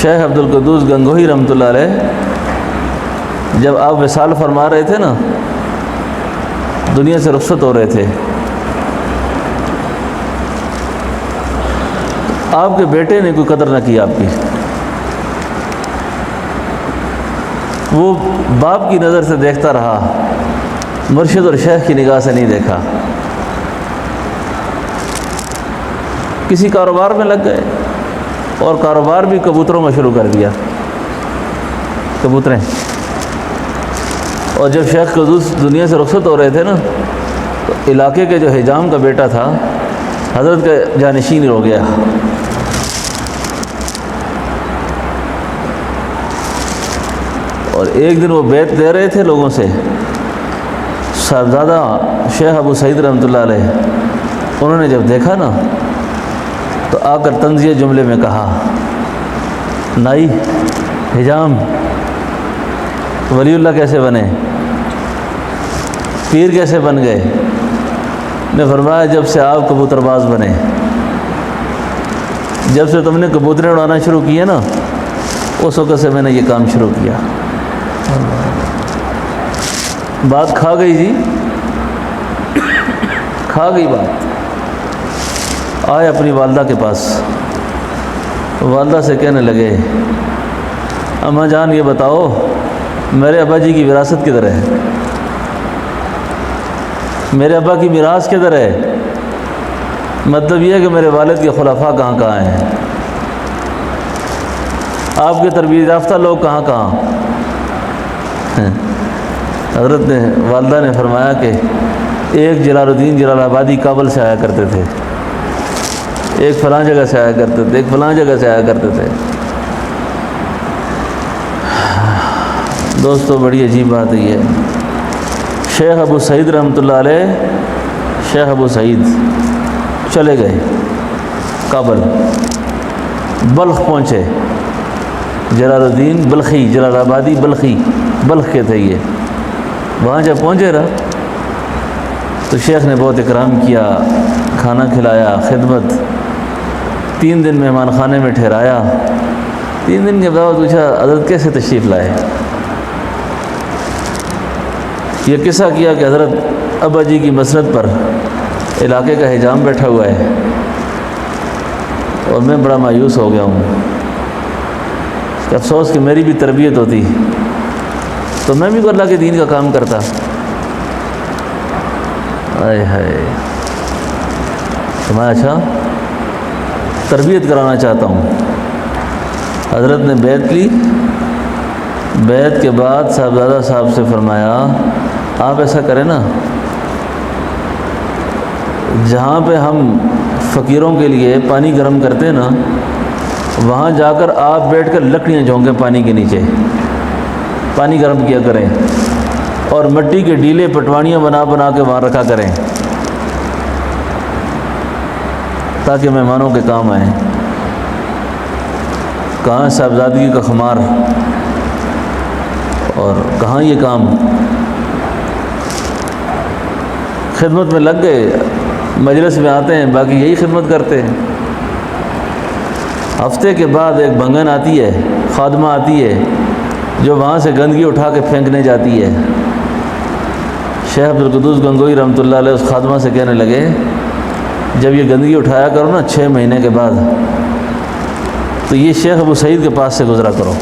شیخ عبدالقدوس گنگوہی رحمۃ اللہ علیہ جب آپ وصال فرما رہے تھے نا، دنیا سے رخصت ہو رہے تھے، آپ کے بیٹے نے کوئی قدر نہ کی آپ کی، وہ باپ کی نظر سے دیکھتا رہا، مرشد اور شیخ کی نگاہ سے نہیں دیکھا، کسی کاروبار میں لگ گئے اور کاروبار بھی کبوتروں میں شروع کر دیا، کبوتریں۔ اور جب شیخ قدوس دنیا سے رخصت ہو رہے تھے نا، تو علاقے کے جو حجام کا بیٹا تھا حضرت کا جانشین ہو گیا، اور ایک دن وہ بیعت دے رہے تھے لوگوں سے، صاحبزادہ شیخ ابو سعید رحمۃ اللہ علیہ انہوں نے جب دیکھا نا تو آ کر طنزیہ جملے میں کہا، نائی حجام ولی اللہ کیسے بنے، پیر کیسے بن گئے؟ نے فرمایا جب سے آپ کبوتر باز بنے، جب سے تم نے کبوتریں اڑانا شروع کیے نا، اس وقت سے میں نے یہ کام شروع کیا۔ بات کھا گئی جی، کھا گئی بات۔ آئے اپنی والدہ کے پاس، والدہ سے کہنے لگے، اماں جان یہ بتاؤ میرے ابا جی کی وراثت کدھر ہے، میرے ابا کی میراث کدھر ہے؟ مطلب یہ ہے کہ میرے والد کے خلفاء کہاں کہاں ہیں، آپ کے تربیت یافتہ لوگ کہاں کہاں؟ حضرت نے والدہ نے فرمایا کہ ایک جلال الدین جلال آبادی کابل سے آیا کرتے تھے، ایک فلاں جگہ سے آیا کرتے تھے، ایک فلاں جگہ سے آیا کرتے تھے۔ دوستو بڑی عجیب بات ہے یہ، شیخ ابو سعید رحمۃ اللہ علیہ، شیخ ابو سعید چلے گئے کابل، بلخ پہنچے، جلال الدین بلخی، جلال آبادی بلخی، بلخ کے تھے یہ۔ وہاں جب پہنچے رہا تو شیخ نے بہت اکرام کیا، کھانا کھلایا، خدمت، 3 دن مہمان خانے میں ٹھہرایا۔ 3 دن کے بعد پوچھا حضرت کیسے تشریف لائے؟ یہ قصہ کیا کہ حضرت ابا جی کی مسند پر علاقے کا حجام بیٹھا ہوا ہے اور میں بڑا مایوس ہو گیا ہوں، افسوس کہ میری بھی تربیت ہوتی تو میں بھی اللہ کے دین کا کام کرتا۔ آئے ہائے، میں اچھا تربیت کرانا چاہتا ہوں۔ حضرت نے بیعت لی، بیعت کے بعد صاحبزادہ صاحب سے فرمایا آپ ایسا کریں نا، جہاں پہ ہم فقیروں کے لیے پانی گرم کرتے ہیں نا، وہاں جا کر آپ بیٹھ کر لکڑیاں جھونکیں پانی کے نیچے، پانی گرم کیا کریں، اور مٹی کے ڈیلے پٹوانیاں بنا بنا کے وہاں رکھا کریں تاکہ مہمانوں کے کام آئیں۔ کہاں صاحبزادگی کا خمار اور کہاں یہ کام، خدمت میں لگ گئے، مجلس میں آتے ہیں باقی یہی خدمت کرتے ہیں۔ ہفتے کے بعد ایک بھنگن آتی ہے، خادمہ آتی ہے جو وہاں سے گندگی اٹھا کے پھینکنے جاتی ہے۔ شیخ عبدالقدوس گنگوہی رحمۃ اللہ علیہ اس خادمہ سے کہنے لگے جب یہ گندگی اٹھایا کرو نا 6 مہینے کے بعد، تو یہ شیخ ابو سعید کے پاس سے گزرا کرو۔